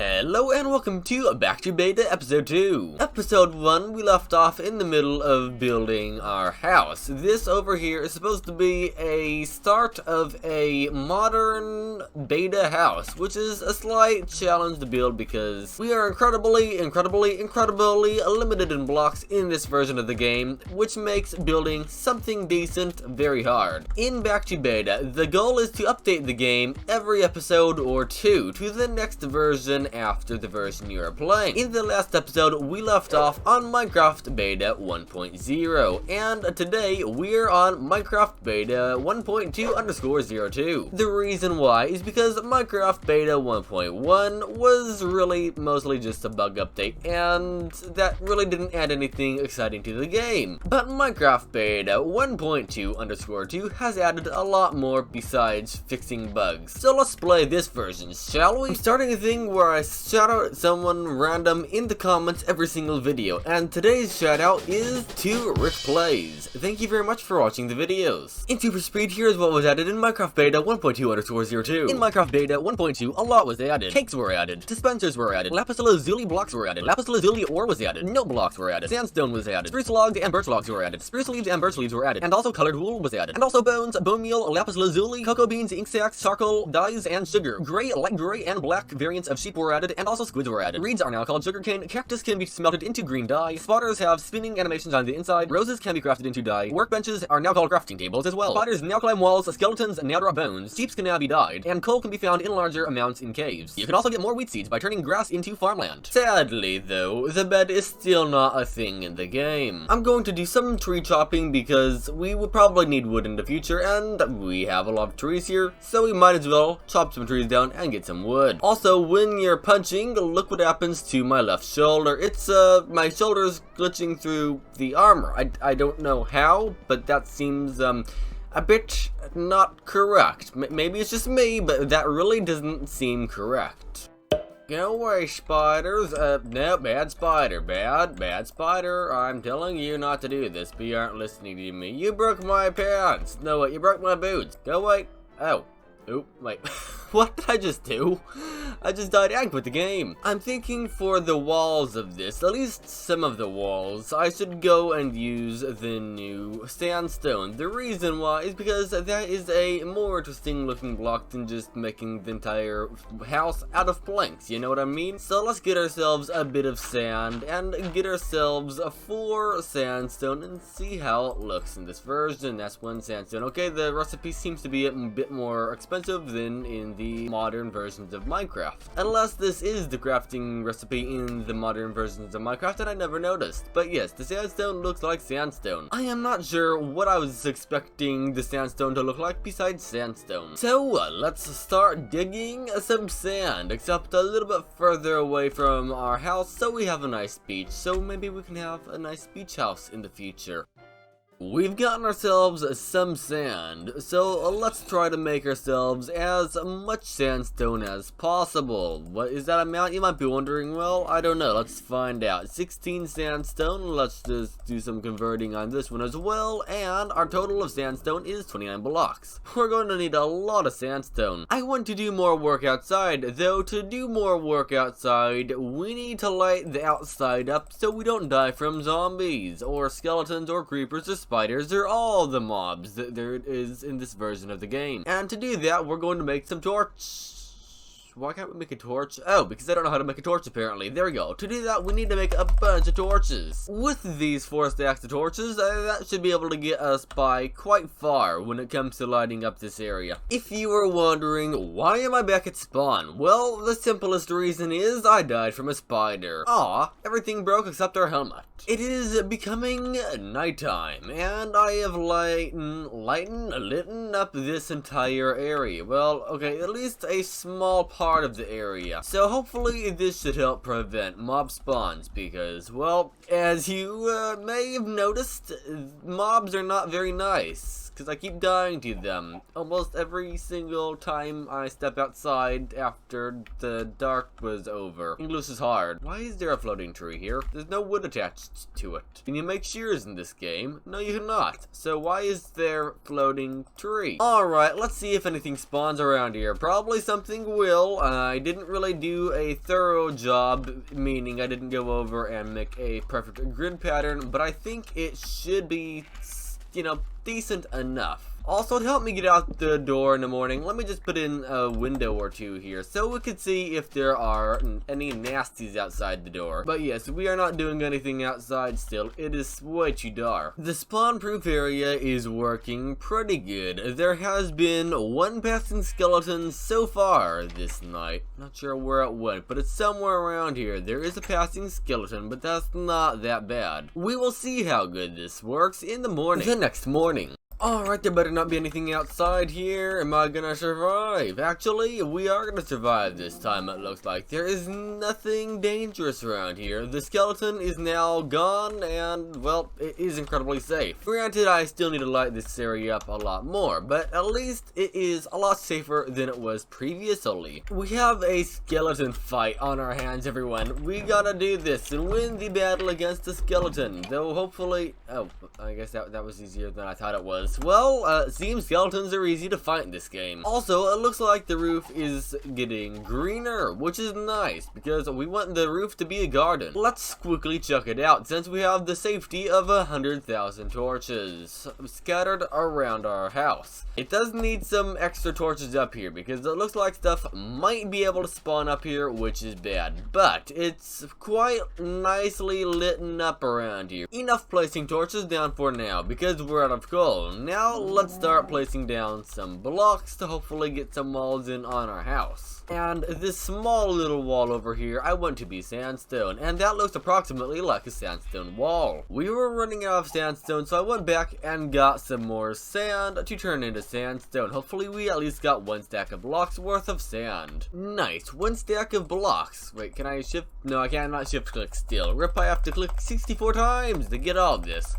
Hello and welcome to Back to Beta Episode 2. Episode 1, we left off in the middle of building our house. This over here is supposed to be a start of a modern beta house, which is a slight challenge to build because we are incredibly limited in blocks in this version of the game, which makes building something decent very hard. In Back to Beta, the goal is to update the game every episode or two to the next version after the version you are playing. In the last episode, we left off on Minecraft Beta 1.0, and today we're on Minecraft Beta 1.2_02. The reason why is because Minecraft Beta 1.1 was really mostly just a bug update, and that really didn't add anything exciting to the game. But Minecraft Beta 1.2_2 has added a lot more besides fixing bugs. So let's play this version, shall we? I'm starting a thing where I shout out at someone random in the comments every single video, and today's shout out is to Rick Plays. Thank you very much for watching the videos. In super speed, here's what was added in Minecraft Beta 1.2_02. In Minecraft Beta 1.2, a lot was added. Cakes were added. Dispensers were added. Lapis lazuli blocks were added. Lapis lazuli ore was added. Note blocks were added. Sandstone was added. Spruce logs and birch logs were added. Spruce leaves and birch leaves were added. And also colored wool was added. And also bones, bone meal, lapis lazuli, cocoa beans, ink sacs, charcoal, dyes, and sugar. Gray, light gray, and black variants of sheep were added, and also squids were added. Reeds are now called sugarcane. Cactus can be smelted into green dye. Spotters have spinning animations on the inside. Roses can be crafted into dye. Workbenches are now called crafting tables as well. Spiders now climb walls. Skeletons now drop bones. Sheep can now be dyed. And coal can be found in larger amounts in caves. You can also get more wheat seeds by turning grass into farmland. Sadly, though, the bed is still not a thing in the game. I'm going to do some tree chopping because we will probably need wood in the future, and we have a lot of trees here, so we might as well chop some trees down and get some wood. Also, when you're punching, look what happens to my left shoulder. It's, my shoulder's glitching through the armor. I don't know how, but that seems, a bit not correct. Maybe it's just me, but that really doesn't seem correct. Go away, spiders. No, bad spider. Bad spider. I'm telling you not to do this, but you aren't listening to me. You broke my pants. No, wait, you broke my boots. Go away. Oh. Oop, wait. What did I just do? I just died and quit the game. I'm thinking for the walls of this, at least some of the walls, I should go and use the new sandstone. The reason why is because that is a more interesting looking block than just making the entire house out of planks, you know what I mean? So let's get ourselves a bit of sand and get ourselves 4 sandstone and see how it looks in this version. That's 1 sandstone. Okay, the recipe seems to be a bit more expensive than in the modern versions of Minecraft. Unless this is the crafting recipe in the modern versions of Minecraft that I never noticed. But yes, the sandstone looks like sandstone. I am not sure what I was expecting the sandstone to look like besides sandstone. So let's start digging some sand, except a little bit further away from our house so we have a nice beach. So maybe we can have a nice beach house in the future. We've gotten ourselves some sand, so let's try to make ourselves as much sandstone as possible. What is that amount, you might be wondering? Well, I don't know, let's find out. 16 sandstone, let's just do some converting on this one as well, and our total of sandstone is 29 blocks. We're going to need a lot of sandstone. I want to do more work outside, though to do more work outside, we need to light the outside up so we don't die from zombies, or skeletons, or creepers, or spiders, or all the mobs that there is in this version of the game. And to do that, we're going to make some torch. Why can't we make a torch? Oh, because I don't know how to make a torch apparently. There we go. To do that, we need to make a bunch of torches. With these 4 stacks of torches, that should be able to get us by quite far when it comes to lighting up this area. If you were wondering, why am I back at spawn? Well, the simplest reason is I died from a spider. Aw, everything broke except our helmet. It is becoming nighttime, and I have lightened up this entire area. Well, okay, at least a small part of the area. So hopefully this should help prevent mob spawns because, well, as you may have noticed, mobs are not very nice. because I keep dying to them almost every single time I step outside after the dark was over. English is hard. Why is there a floating tree here? There's no wood attached to it. Can you make shears in this game? No, you cannot. So why is there floating tree? Alright, let's see if anything spawns around here. Probably something will. I didn't really do a thorough job, meaning I didn't go over and make a perfect grid pattern, but I think it should be, you know, decent enough. Also, to help me get out the door in the morning, let me just put in a window or two here so we could see if there are any nasties outside the door. But yes, we are not doing anything outside still. It is way too dark. The spawn-proof area is working pretty good. There has been one passing skeleton so far this night. Not sure where it went, but it's somewhere around here. There is a passing skeleton, but that's not that bad. We will see how good this works in the morning. The next morning. Alright, there better not be anything outside here. Am I gonna survive? Actually, we are gonna survive this time, it looks like. There is nothing dangerous around here. The skeleton is now gone, and, well, it is incredibly safe. Granted, I still need to light this area up a lot more, but at least it is a lot safer than it was previously. We have a skeleton fight on our hands, everyone. We gotta do this and win the battle against the skeleton. Though, hopefully... Oh, I guess that was easier than I thought it was. Well, seems skeletons are easy to fight in this game. Also, it looks like the roof is getting greener, which is nice, because we want the roof to be a garden. Let's quickly check it out, since we have the safety of 100,000 torches scattered around our house. It does need some extra torches up here, because it looks like stuff might be able to spawn up here, which is bad. But it's quite nicely lit up around here. Enough placing torches down for now, because we're out of coal. Now let's start placing down some blocks to hopefully get some walls in on our house. And this small little wall over here, I want to be sandstone, and that looks approximately like a sandstone wall. We were running out of sandstone, so I went back and got some more sand to turn into sandstone. Hopefully we at least got one stack of blocks worth of sand. Nice, one stack of blocks. Wait, can I shift? No, I cannot shift click still. Rip, I have to click 64 times to get all this.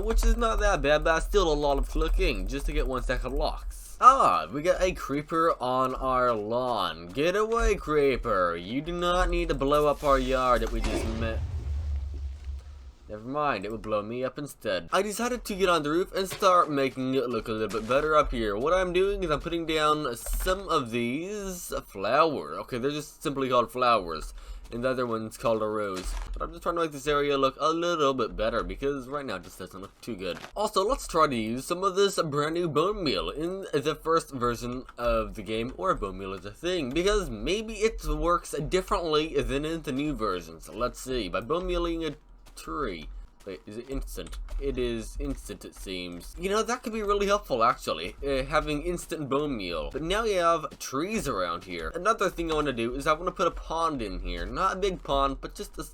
Which is not that bad, but still a lot of clicking just to get one stack of blocks. Ah, we got a creeper on our lawn. Get away, creeper. You do not need to blow up our yard that we just met. Never mind, it would blow me up instead. I decided to get on the roof and start making it look a little bit better up here. What I'm doing is I'm putting down some of these flowers. Okay, they're just simply called flowers. And the other one's called a rose. But I'm just trying to make this area look a little bit better, because right now it just doesn't look too good. Also, let's try to use some of this brand new bone meal in the first version of the game, or bone meal is a thing, because maybe it works differently than in the new versions. Let's see. By bone mealing a tree. Wait, is it instant? It is instant, it seems. You know, that could be really helpful, actually, having instant bone meal. But now we have trees around here. Another thing I want to do is I want to put a pond in here. Not a big pond, but just a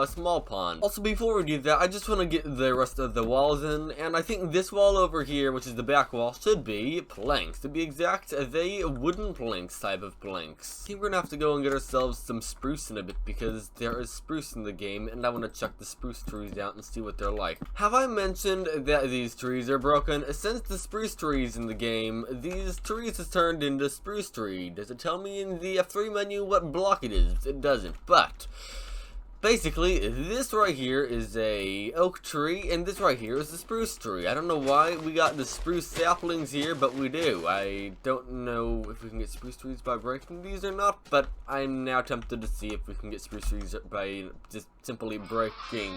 small pond. Also, before we do that, I just want to get the rest of the walls in, and I think this wall over here, which is the back wall, should be planks. To be exact, they wooden planks type of planks. I think we're gonna have to go and get ourselves some spruce in a bit, because there is spruce in the game, and I want to check the spruce trees out and see what they're like. Have I mentioned that these trees are broken? Since the spruce trees in the game, these trees has turned into spruce tree. Does it tell me in the F3 menu what block it is? It doesn't, but basically, this right here is a oak tree, and this right here is a spruce tree. I don't know why we got the spruce saplings here, but we do. I don't know if we can get spruce trees by breaking these or not, but I'm now tempted to see if we can get spruce trees by just simply breaking.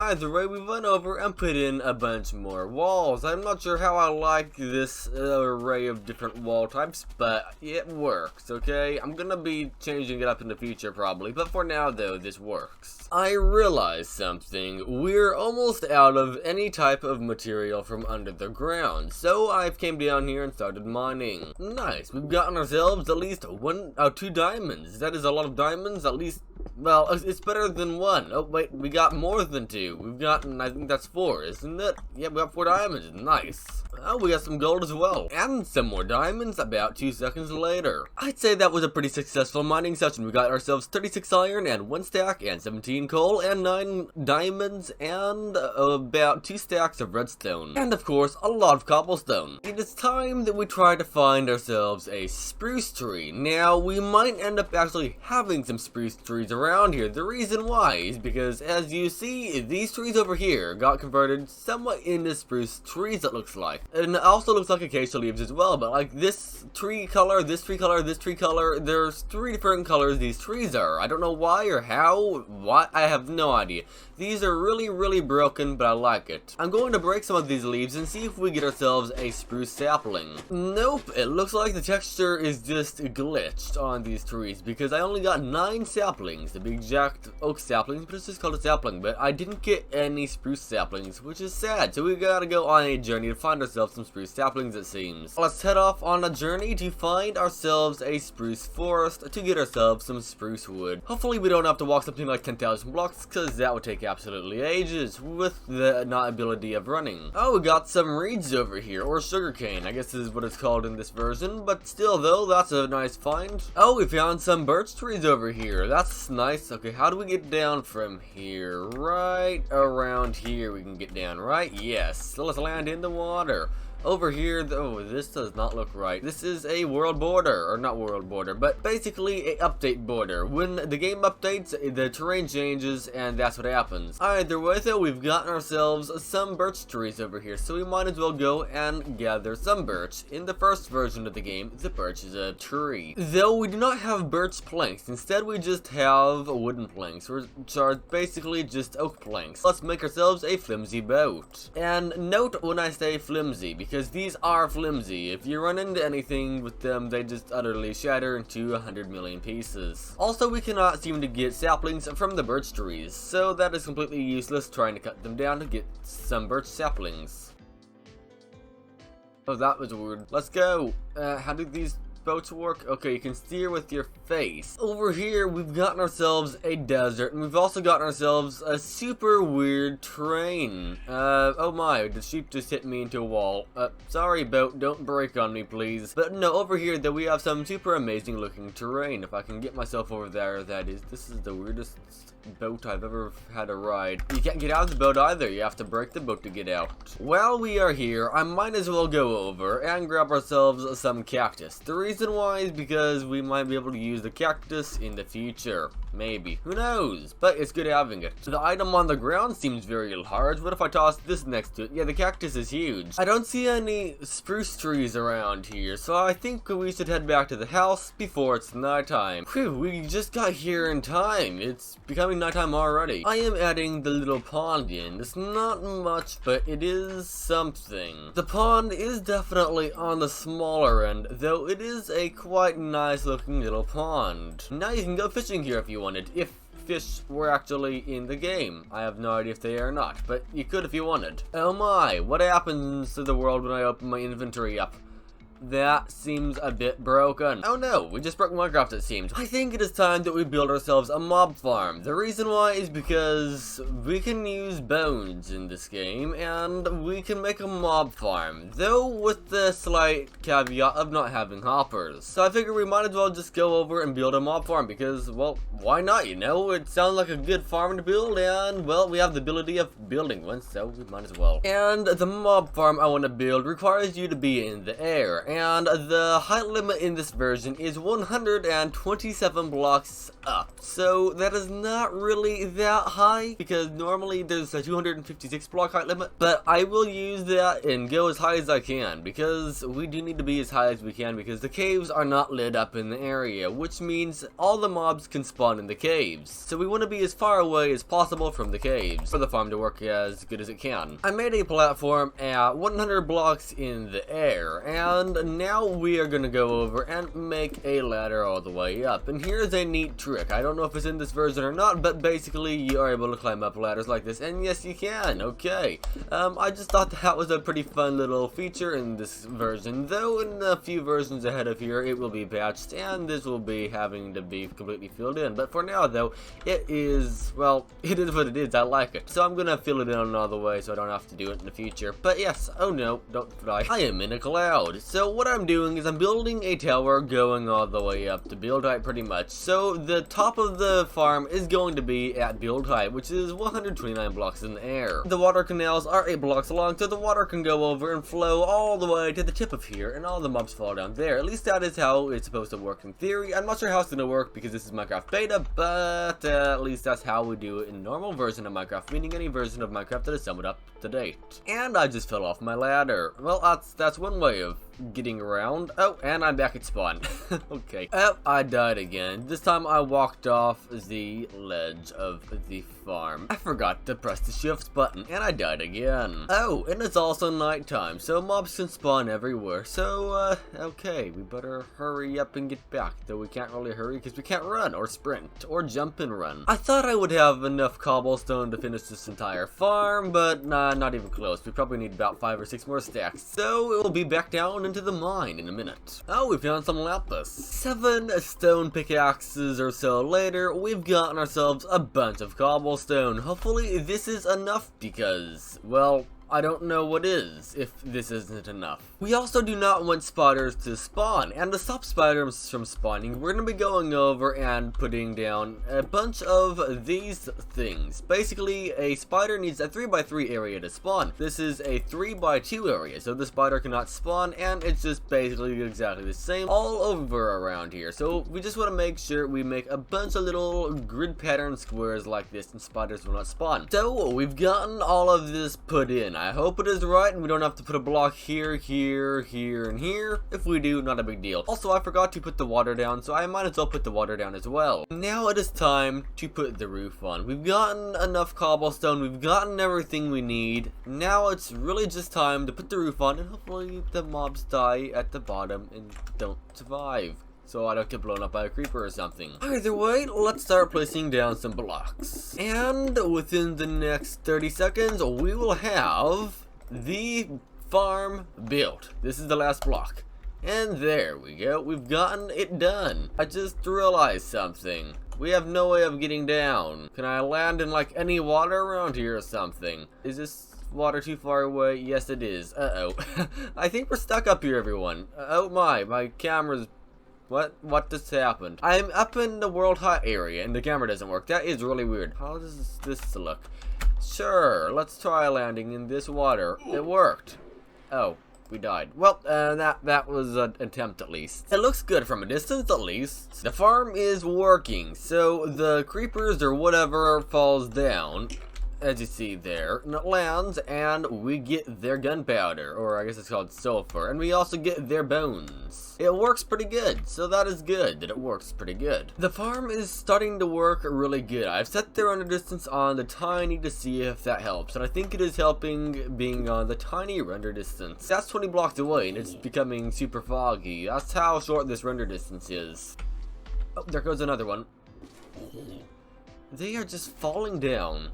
Either way, we went over and put in a bunch more walls. I'm not sure how I like this array of different wall types, but it works, okay? I'm gonna be changing it up in the future probably, but for now though, this works. I realized something. We're almost out of any type of material from under the ground, so I came down here and started mining. Nice, we've gotten ourselves at least 2 diamonds. That is a lot of diamonds, at least. Well, it's better than 1. Oh, wait, we got more than 2. We've gotten, I think that's 4, isn't it? Yeah, we got 4 diamonds. Nice. Oh, we got some gold as well. And some more diamonds about 2 seconds later. I'd say that was a pretty successful mining session. We got ourselves 36 iron and 1 stack and 17 coal and 9 diamonds and about 2 stacks of redstone. And of course, a lot of cobblestone. It is time that we try to find ourselves a spruce tree. Now, we might end up actually having some spruce trees around here. The reason why is because, as you see, these trees over here got converted somewhat into spruce trees, it looks like. And it also looks like acacia leaves as well, but like this tree color, this tree color, this tree color, there's 3 different colors these trees are. I don't know why or how, what, I have no idea. These are really broken, but I like it. I'm going to break some of these leaves and see if we get ourselves a spruce sapling. Nope, it looks like the texture is just glitched on these trees because I only got 9 saplings, to be exact, oak saplings, but it's just called a sapling, but I didn't get any spruce saplings, which is sad, so we gotta go on a journey to find ourselves some spruce saplings, it seems. Let's head off on a journey to find ourselves a spruce forest to get ourselves some spruce wood. Hopefully we don't have to walk something like 10,000 blocks, because that would take absolutely ages with the not ability of running. Oh, we got some reeds over here, or sugarcane, I guess this is what it's called in this version, but still though, that's a nice find. Oh, we found some birch trees over here, that's nice. Okay, how do we get down from here? Right around here we can get down, right? Yes, so let's land in the water. Over here, though, this does not look right. This is a world border, or not world border, but basically a update border. When the game updates, the terrain changes, and that's what happens. Either way, though, we've gotten ourselves some birch trees over here, so we might as well go and gather some birch. In the first version of the game, the birch is a tree. Though we do not have birch planks, instead we just have wooden planks, which are basically just oak planks. Let's make ourselves a flimsy boat. And note when I say flimsy, because these are flimsy. If you run into anything with them, they just utterly shatter into 100 million pieces. Also, we cannot seem to get saplings from the birch trees, so that is completely useless trying to cut them down to get some birch saplings. Oh, that was weird. Let's go. How do these boats work? Okay, you can steer with your face. Over here, we've gotten ourselves a desert, and we've also gotten ourselves a super weird terrain. Oh my, the sheep just hit me into a wall. Sorry boat, don't break on me, please. But no, over here, though, we have some super amazing looking terrain. If I can get myself over there, this is the weirdest boat I've ever had to ride. You can't get out of the boat either, you have to break the boat to get out. While we are here, I might as well go over and grab ourselves some cactus. The reason why is because we might be able to use the cactus in the future. Maybe. Who knows? But it's good having it. The item on the ground seems very large. What if I toss this next to it? Yeah, the cactus is huge. I don't see any spruce trees around here, so I think we should head back to the house before it's nighttime. Whew, we just got here in time. It's becoming nighttime already. I am adding the little pond in. It's not much, but it is something. The pond is definitely on the smaller end, though it is a quite nice looking little pond. Now you can go fishing here if you wanted, if fish were actually in the game. I have no idea if they are or not, but you could if you wanted. Oh my, what happens to the world when I open my inventory up? That seems a bit broken. Oh no, we just broke Minecraft, it seems. I think it is time that we build ourselves a mob farm. The reason why is because we can use bones in this game, and we can make a mob farm, though with the slight caveat of not having hoppers. So I figure we might as well just go over and build a mob farm, because, well, why not, you know? It sounds like a good farm to build, and, well, we have the ability of building one, so we might as well. And the mob farm I want to build requires you to be in the air. And the height limit in this version is 127 blocks up. So that is not really that high, because normally there's a 256 block height limit. But I will use that and go as high as I can, because we do need to be as high as we can, because the caves are not lit up in the area, which means all the mobs can spawn in the caves. So we want to be as far away as possible from the caves for the farm to work as good as it can. I made a platform at 100 blocks in the air, and And now we are gonna go over and make a ladder all the way up. And here's a neat trick. I don't know if it's in this version or not, but basically you are able to climb up ladders like this, and yes you can. Okay. I just thought that was a pretty fun little feature in this version, though in a few versions ahead of here it will be patched and this will be having to be completely filled in. But for now though, it is, well, it is what it is. I like it. So I'm gonna fill it in all the way so I don't have to do it in the future. But yes, oh no, don't fly. I am in a cloud. So what I'm doing is I'm building a tower going all the way up to build height pretty much. So the top of the farm is going to be at build height, which is 129 blocks in the air. The water canals are 8 blocks long, so the water can go over and flow all the way to the tip of here, and all the mobs fall down there. At least that is how it's supposed to work in theory. I'm not sure how it's going to work because this is Minecraft beta, but at least that's how we do it in normal version of Minecraft, meaning any version of Minecraft that is somewhat up to date. And I just fell off my ladder. Well, that's one way of getting around. Oh, and I'm back at spawn. Okay. Oh, I died again. This time I walked off the ledge of the farm. I forgot to press the shift button and I died again. Oh, and it's also nighttime, so mobs can spawn everywhere. So, okay, we better hurry up and get back. Though we can't really hurry because we can't run or sprint or jump and run. I thought I would have enough cobblestone to finish this entire farm, but nah, not even close. We probably need about 5 or 6 more stacks. So it will be back down into the mine in a minute. Oh, we found some lapis. 7 stone pickaxes or so later, we've gotten ourselves a bunch of cobblestone. Hopefully this is enough because, well, I don't know what is, if this isn't enough. We also do not want spiders to spawn, and to stop spiders from spawning, we're going to be going over and putting down a bunch of these things. Basically, a spider needs a 3x3 area to spawn. This is a 3x2 area, so the spider cannot spawn, and it's just basically exactly the same all over around here. So we just want to make sure we make a bunch of little grid pattern squares like this, and spiders will not spawn. So we've gotten all of this put in. I hope it is right and we don't have to put a block here, here, here, and here. If we do, not a big deal. Also, I forgot to put the water down, so I might as well put the water down as well. Now it is time to put the roof on. We've gotten enough cobblestone, we've gotten everything we need. Now it's really just time to put the roof on, and hopefully the mobs die at the bottom and don't survive, so I don't get blown up by a creeper or something. Either way, let's start placing down some blocks. And within the next 30 seconds, we will have the farm built. This is the last block. And there we go, we've gotten it done. I just realized something. We have no way of getting down. Can I land in like any water around here or something? Is this water too far away? Yes it is. Uh-oh. I think we're stuck up here, everyone. Oh my camera's... What just happened? I'm up in the world height area and the camera doesn't work. That is really weird. How does this look? Sure, let's try landing in this water. It worked. Oh, we died. Well, that was an attempt at least. It looks good from a distance at least. The farm is working, so the creepers or whatever falls down, as you see there, and it lands, and we get their gunpowder, or I guess it's called sulfur, and we also get their bones. It works pretty good, so that is good that it works pretty good. The farm is starting to work really good. I've set their render distance on the tiny to see if that helps, and I think it is helping being on the tiny render distance. That's 20 blocks away, and it's becoming super foggy. That's how short this render distance is. Oh, there goes another one. They are just falling down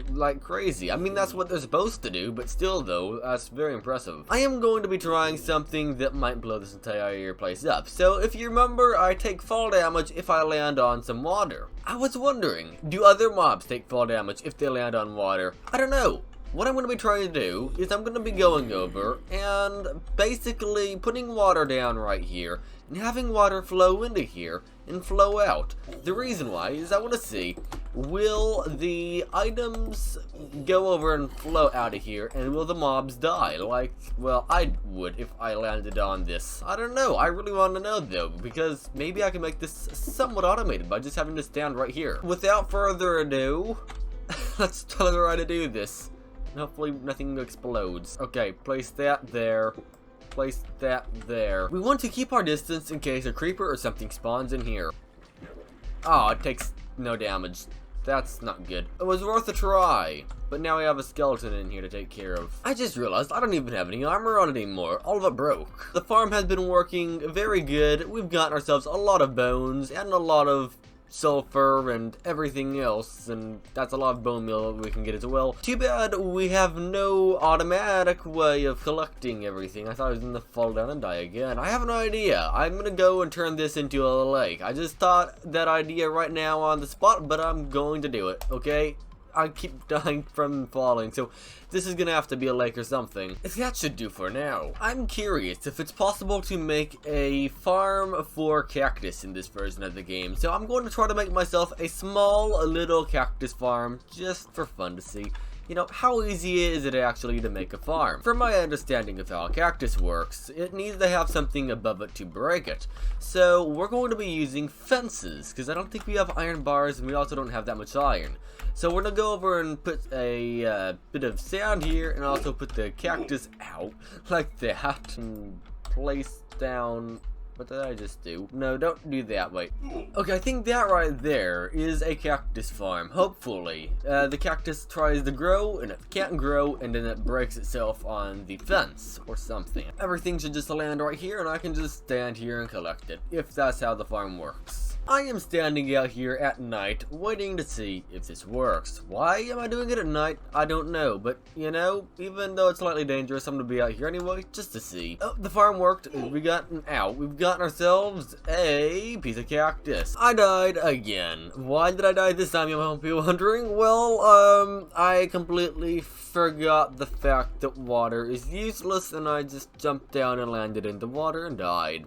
like crazy. I mean, that's what they're supposed to do, but still though, that's very impressive. I am going to be trying something that might blow this entire place up. So if you remember, I take fall damage if I land on some water. I was wondering, do other mobs take fall damage if they land on water? I don't know. What I'm going to be trying to do is I'm going to be going over and basically putting water down right here and having water flow into here and flow out. The reason why is I want to see, will the items go over and flow out of here, and will the mobs die? Like, well, I would if I landed on this. I don't know. I really want to know though, because maybe I can make this somewhat automated by just having to stand right here. Without further ado, let's try to do this. Hopefully nothing explodes. Okay, place that there. Place that there. We want to keep our distance in case a creeper or something spawns in here. Oh, it takes no damage. That's not good. It was worth a try, but now we have a skeleton in here to take care of. I just realized I don't even have any armor on anymore. All of it broke. The farm has been working very good. We've gotten ourselves a lot of bones and a lot of sulfur and everything else, and that's a lot of bone meal we can get as well. Too bad we have no automatic way of collecting everything. I thought I was gonna fall down and die again. I have no idea. I'm gonna go and turn this into a lake. I just thought that idea right now on the spot, but I'm going to do it, okay? I keep dying from falling, so this is gonna have to be a lake or something. That should do for now. I'm curious if it's possible to make a farm for cactus in this version of the game, so I'm going to try to make myself a small little cactus farm just for fun to see. You know, how easy is it actually to make a farm? From my understanding of how a cactus works, it needs to have something above it to break it. So we're going to be using fences, because I don't think we have iron bars, and we also don't have that much iron. So we're going to go over and put a bit of sand here, and also put the cactus out, like that, and place down... What did I just do? No, don't do that, wait. Okay, I think that right there is a cactus farm, hopefully. The cactus tries to grow, and it can't grow, and then it breaks itself on the fence, or something. Everything should just land right here, and I can just stand here and collect it, if that's how the farm works. I am standing out here at night, waiting to see if this works. Why am I doing it at night? I don't know, but, you know, even though it's slightly dangerous, I'm gonna be out here anyway, just to see. Oh, the farm worked. We got an out. We've gotten ourselves a piece of cactus. I died again. Why did I die this time, you might be wondering? Well, I completely forgot the fact that water is useless, and I just jumped down and landed in the water and died.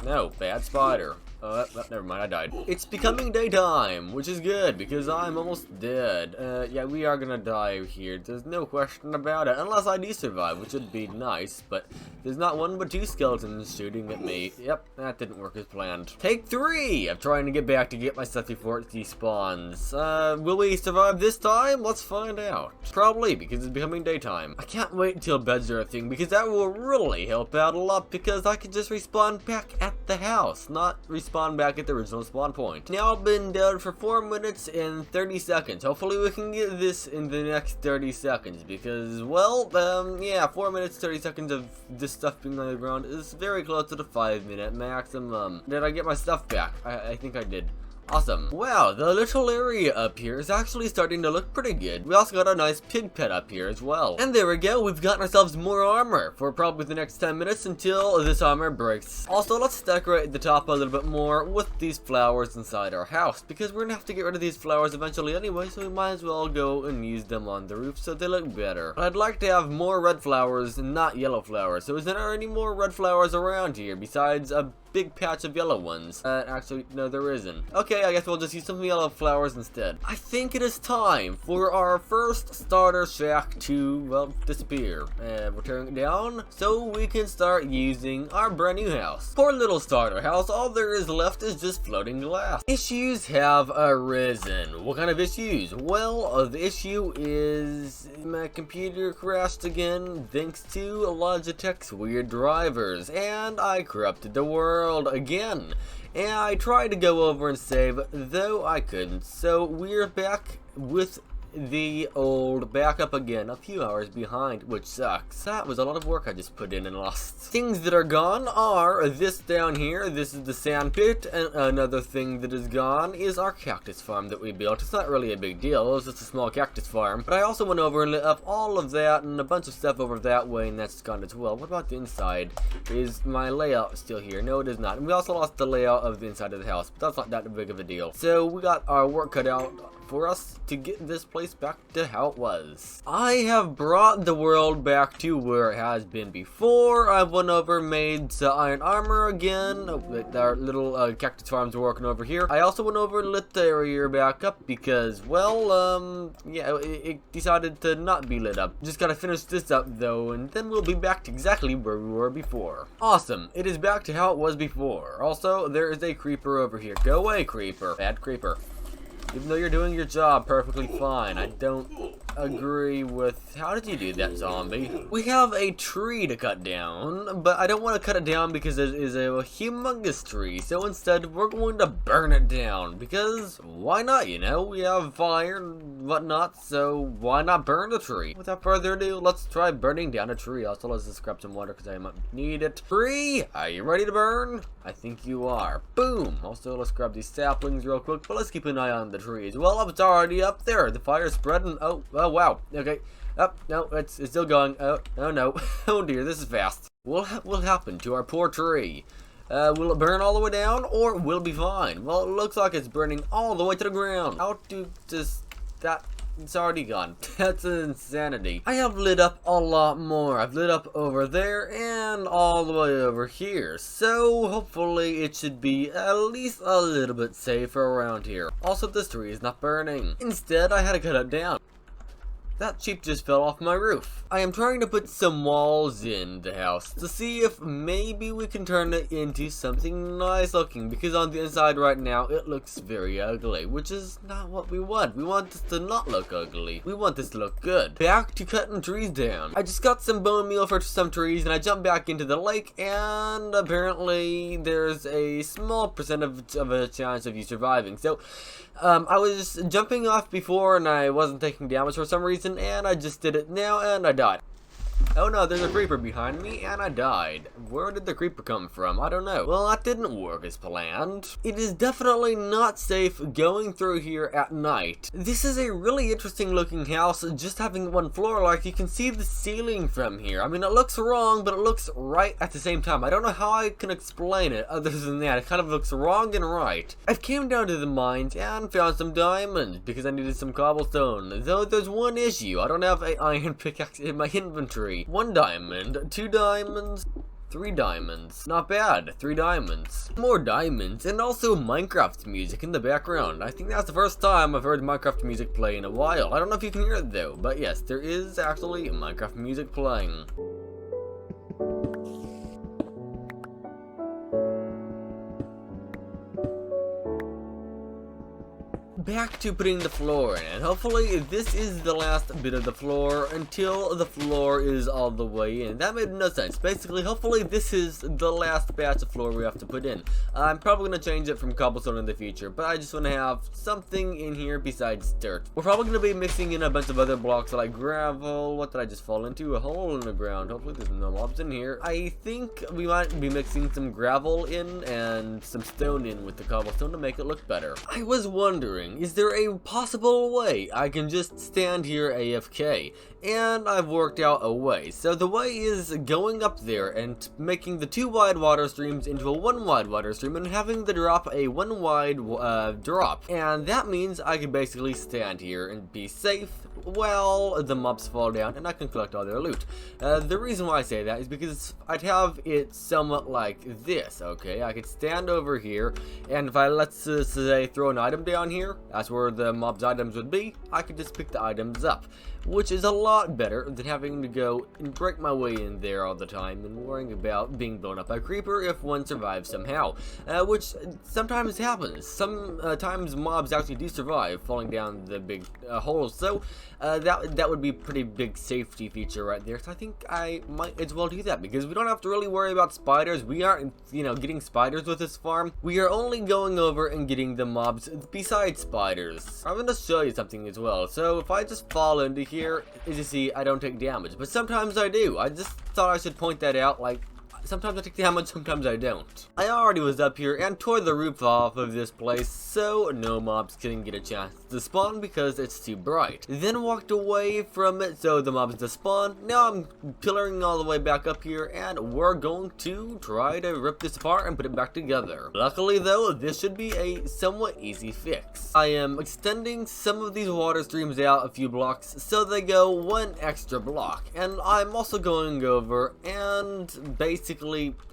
No, bad spider. Never mind, I died. It's becoming daytime, which is good, because I'm almost dead. Yeah, we are gonna die here. There's no question about it, unless I do survive, which would be nice, but there's not one but two skeletons shooting at me. Yep, that didn't work as planned. Take 3 of trying to get back to get my stuff before it despawns. Will we survive this time? Let's find out. Probably, because it's becoming daytime. I can't wait until beds are a thing, because that will really help out a lot, because I can just respawn back at the house, not respawn back at the original spawn point. Now I've been down for 4 minutes and 30 seconds. Hopefully we can get this in the next 30 seconds, because, well, yeah, 4 minutes, 30 seconds of this stuff being on the ground is very close to the 5-minute maximum. Did I get my stuff back? I think I did. Awesome. Wow, the little area up here is actually starting to look pretty good. We also got a nice pig pet up here as well. And there we go, we've gotten ourselves more armor for probably the next 10 minutes until this armor breaks. Also, let's decorate the top a little bit more with these flowers inside our house, because we're gonna have to get rid of these flowers eventually anyway, so we might as well go and use them on the roof so they look better. But I'd like to have more red flowers and not yellow flowers. So is there any more red flowers around here besides a big patch of yellow ones? Actually, no, there isn't. Okay, I guess we'll just use some yellow flowers instead. I think it is time for our first starter shack to, well, disappear. We're tearing it down so we can start using our brand new house. Poor little starter house, all there is left is just floating glass. Issues have arisen. What kind of issues? Well, the issue is my computer crashed again thanks to Logitech's weird drivers, and I corrupted the world again. And I tried to go over and save, though I couldn't. So we're back with the old backup again, a few hours behind, which sucks. That was a lot of work I just put in and lost. Things that are gone are this down here. This is the sand pit, and another thing that is gone is our cactus farm that we built. It's not really a big deal, it was just a small cactus farm, but I also went over and lit up all of that and a bunch of stuff over that way, and that's gone as well. What about the inside? Is my layout still here? No, it is not. And we also lost the layout of the inside of the house, but that's not that big of a deal. So we got our work cut out for us to get this place back to how it was. I have brought the world back to where it has been before. I've went over, made iron armor again. Our little cactus farms are working over here. I also went over and lit the area back up because, well, yeah, it decided to not be lit up. Just gotta finish this up though, and then we'll be back to exactly where we were before. Awesome, it is back to how it was before. Also, there is a creeper over here. Go away, creeper. Bad creeper. Even though you're doing your job perfectly fine, I don't agree with... How did you do that, zombie? We have a tree to cut down, but I don't want to cut it down because it is a humongous tree. So instead, we're going to burn it down because why not, you know? We have fire and whatnot, so why not burn the tree? Without further ado, let's try burning down a tree. Also, let's just grab some water because I might need it. Tree, are you ready to burn? I think you are. Boom. Also, let's grab these saplings real quick, but let's keep an eye on the tree as well. It's already up there. The fire's spreading. Oh wow. Okay. Oh, no, it's still going. Oh no. Oh dear, this is fast. What will happen to our poor tree? Will it burn all the way down, or will it be fine? Well, it looks like it's burning all the way to the ground. How do that? It's already gone. That's insanity. I have lit up a lot more. I've lit up over there and all the way over here. So hopefully it should be at least a little bit safer around here. Also, this tree is not burning. Instead, I had to cut it down. That sheep just fell off my roof. I am trying to put some walls in the house to see if maybe we can turn it into something nice looking, because on the inside right now it looks very ugly, which is not what we want. We want this to not look ugly. We want this to look good. Back to cutting trees down. I just got some bone meal for some trees and I jumped back into the lake, and apparently there's a small percent of a chance of you surviving. So I was jumping off before and I wasn't taking damage for some reason, and I just did it now and I died. Oh no, there's a creeper behind me and I died. Where did the creeper come from? I don't know. Well, that didn't work as planned. It is definitely not safe going through here at night. This is a really interesting looking house, just having one floor. Like, you can see the ceiling from here. I mean, it looks wrong, but it looks right at the same time. I don't know how I can explain it other than that. It kind of looks wrong and right. I came down to the mines and found some diamonds because I needed some cobblestone. Though there's one issue. I don't have an iron pickaxe in my inventory. 1 diamond, 2 diamonds, 3 diamonds. Not bad, 3 diamonds. More diamonds, and also Minecraft music in the background. I think that's the first time I've heard Minecraft music play in a while. I don't know if you can hear it though, but yes, there is actually Minecraft music playing. Back to putting the floor in, and hopefully this is the last bit of the floor until the floor is all the way in. That made no sense. Basically, hopefully this is the last batch of floor we have to put in. I'm probably going to change it from cobblestone in the future, but I just want to have something in here besides dirt. We're probably going to be mixing in a bunch of other blocks like gravel. What did I just fall into? A hole in the ground. Hopefully there's no mobs in here. I think we might be mixing some gravel in and some stone in with the cobblestone to make it look better. I was wondering, is there a possible way I can just stand here AFK? And I've worked out a way. So the way is going up there and making the 2 wide water streams into a 1 wide water stream and having the drop a 1 wide drop. And that means I can basically stand here and be safe while the mobs fall down and I can collect all their loot. The reason why I say that is because I'd have it somewhat like this, okay? I could stand over here, and if I, let's say, throw an item down here, that's where the mob's items would be, I could just pick the items up, which is a lot better than having to go and break my way in there all the time and worrying about being blown up by a creeper if one survives somehow, which sometimes happens. Sometimes mobs actually do survive falling down the big holes, so that would be a pretty big safety feature right there. So I think I might as well do that because we don't have to really worry about spiders. We aren't, getting spiders with this farm. We are only going over and getting the mobs besides spiders. I'm going to show you something as well. So if I just fall into here, as you see, I don't take damage, but sometimes I do. I just thought I should point that out. Like, sometimes I take damage, sometimes I don't. I already was up here and tore the roof off of this place so no mobs couldn't get a chance to spawn because it's too bright. Then walked away from it so the mobs to spawn. Now I'm pillaring all the way back up here and we're going to try to rip this apart and put it back together. Luckily though, this should be a somewhat easy fix. I am extending some of these water streams out a few blocks so they go 1 extra block. And I'm also going over and basically,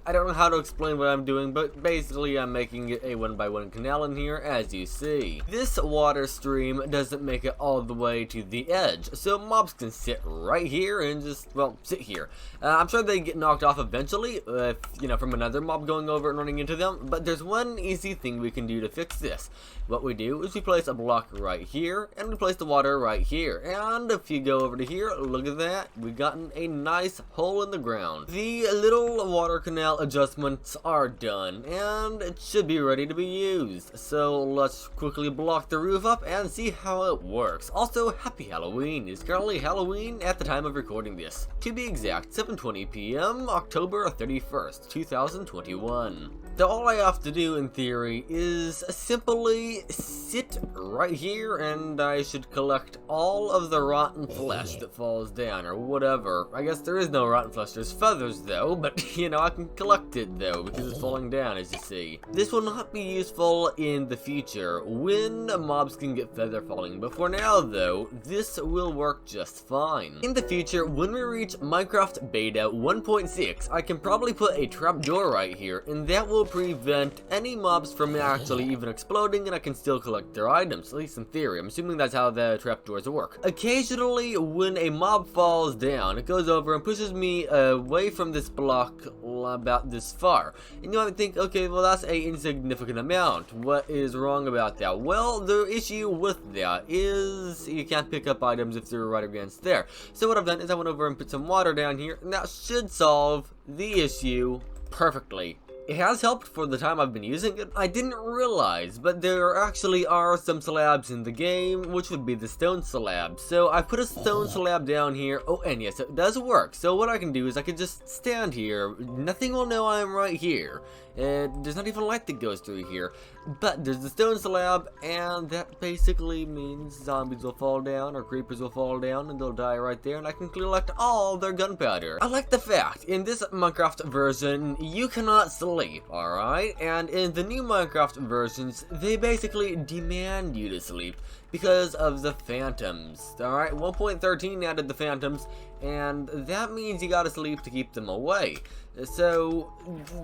I don't know how to explain what I'm doing, but basically I'm making it a 1x1 canal in here, as you see. This water stream doesn't make it all the way to the edge, so mobs can sit right here and just, well, sit here. I'm sure they get knocked off eventually, from another mob going over and running into them, but there's one easy thing we can do to fix this. what we do is we place a block right here, and we place the water right here. And if you go over to here, look at that, we've gotten a nice hole in the ground. The little water canal adjustments are done, and it should be ready to be used. So let's quickly block the roof up and see how it works. Also, happy Halloween. It's currently Halloween at the time of recording this. To be exact, 7:20 p.m. October 31st, 2021. So all I have to do in theory is simply sit right here, and I should collect all of the rotten flesh that falls down, or whatever. I guess there is no rotten flesh, there's feathers though, but you know, I can collect it though, because it's falling down, as you see. This will not be useful in the future, when mobs can get feather falling, but for now though, this will work just fine. In the future, when we reach Minecraft Beta 1.6, I can probably put a trapdoor right here, and that will prevent any mobs from actually even exploding, and I can still collect their items, at least in theory. I'm assuming that's how the trapdoors work. Occasionally, when a mob falls down, it goes over and pushes me away from this block about this far. And you might think, okay, well that's an insignificant amount. What is wrong about that? Well, the issue with that is you can't pick up items if they're right against there. So what I've done is I went over and put some water down here, and that should solve the issue perfectly. It has helped for the time I've been using it. I didn't realize, but there actually are some slabs in the game, which would be the stone slab. So I put a stone slab down here. Oh, and yes, it does work. So what I can do is I can just stand here. Nothing will know I'm right here. There's not even light that goes through here. But there's the stone slab, and that basically means zombies will fall down, or creepers will fall down, and they'll die right there, and I can collect all their gunpowder. I like the fact, in this Minecraft version, you cannot sleep, alright? And in the new Minecraft versions, they basically demand you to sleep because of the phantoms, alright? 1.13 added the phantoms, and that means you gotta sleep to keep them away. So,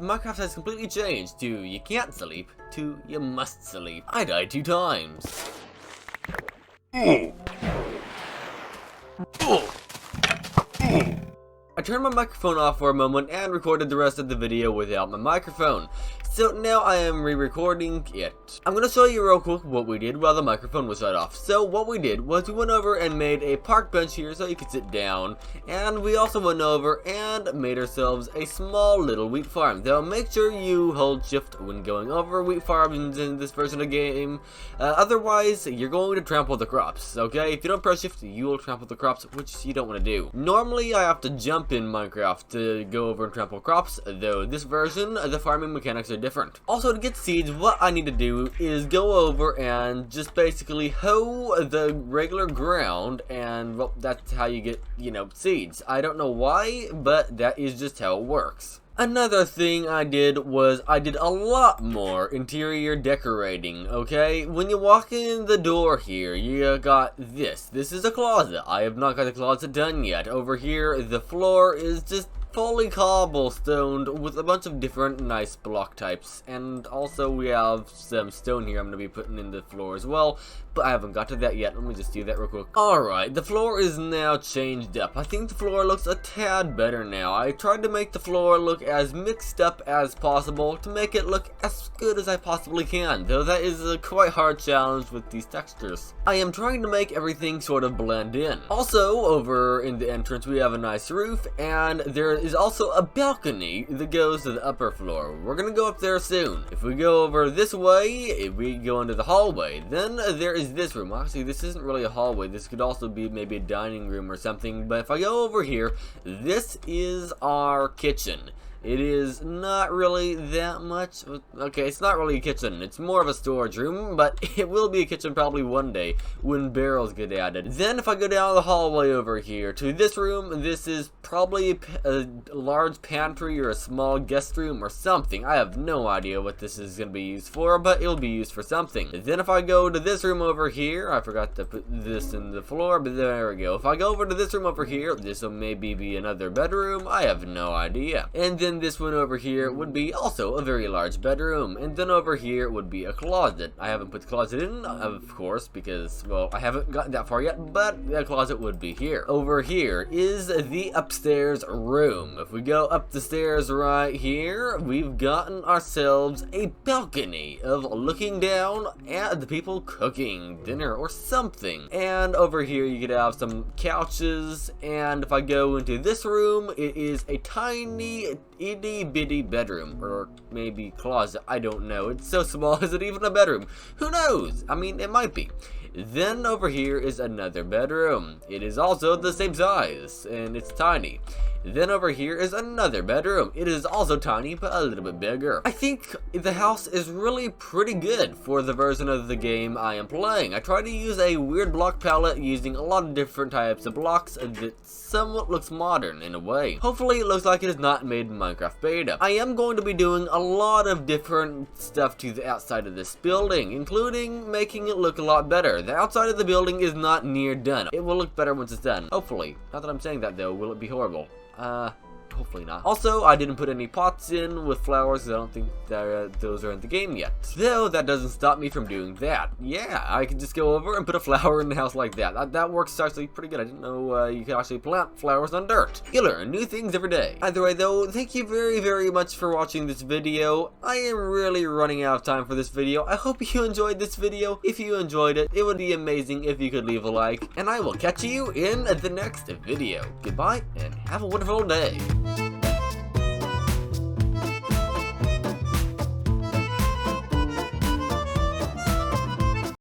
Minecraft has completely changed to you can't sleep to you must sleep. I died 2 times. I turned my microphone off for a moment and recorded the rest of the video without my microphone. So now I am re-recording it. I'm going to show you real quick what we did while the microphone was shut off. So what we did was we went over and made a park bench here so you could sit down. And we also went over and made ourselves a small little wheat farm. Though make sure you hold shift when going over wheat farms in this version of the game. Otherwise, you're going to trample the crops, okay? If you don't press shift, you will trample the crops, which you don't want to do. Normally, I have to jump in Minecraft to go over and trample crops, though this version, the farming mechanics are different. Also, to get seeds, what I need to do is go over and just basically hoe the regular ground, and well, that's how you get, you know, seeds. I don't know why, but that is just how it works. Another thing I did was I did a lot more interior decorating, okay? When you walk in the door here, you got this. This is a closet. I have not got the closet done yet. Over here, the floor is just fully cobblestoned with a bunch of different nice block types, and also we have some stone here I'm going to be putting in the floor as well, but I haven't got to that yet. Let me just do that real quick. Alright, the floor is now changed up. I think the floor looks a tad better now. I tried to make the floor look as mixed up as possible to make it look as good as I possibly can, though that is a quite hard challenge with these textures. I am trying to make everything sort of blend in. Also, over in the entrance we have a nice roof, and there is also a balcony that goes to the upper floor. We're gonna go up there soon. If we go over this way, if we go into the hallway, then there is this room. Actually, this isn't really a hallway. This could also be maybe a dining room or something, but if I go over here, this is our kitchen. It is not really that much. Okay, it's not really a kitchen. It's more of a storage room, but it will be a kitchen probably one day when barrels get added. Then if I go down the hallway over here to this room, this is probably a large pantry or a small guest room or something. I have no idea what this is going to be used for, but it'll be used for something. Then if I go to this room over here, I forgot to put this in the floor, but there we go. If I go over to this room over here, this will maybe be another bedroom. I have no idea. And then then this one over here would be also a very large bedroom, and then over here would be a closet. I haven't put the closet in, of course, because, well, I haven't gotten that far yet, but the closet would be here. Over here is the upstairs room. If we go up the stairs right here, we've gotten ourselves a balcony of looking down at the people cooking dinner or something. And over here you could have some couches, and if I go into this room, it is a tiny itty bitty bedroom, or maybe closet, I don't know. It's so small, is it even a bedroom? Who knows? I mean, it might be. Then over here is another bedroom. It is also the same size, and it's tiny. Then over here is another bedroom. It is also tiny, but a little bit bigger. I think the house is really pretty good for the version of the game I am playing. I tried to use a weird block palette using a lot of different types of blocks that somewhat looks modern in a way. Hopefully it looks like it is not made in Minecraft beta. I am going to be doing a lot of different stuff to the outside of this building, including making it look a lot better. The outside of the building is not near done. It will look better once it's done. Hopefully. Not that I'm saying that though. Will it be horrible? Hopefully not. Also, I didn't put any pots in with flowers because I don't think that, those are in the game yet. Though, that doesn't stop me from doing that. Yeah, I can just go over and put a flower in the house like that. That works actually pretty good. I didn't know you could actually plant flowers on dirt. You learn new things every day. Either way though, thank you very, very much for watching this video. I am really running out of time for this video. I hope you enjoyed this video. If you enjoyed it, it would be amazing if you could leave a like. And I will catch you in the next video. Goodbye, and have a wonderful day.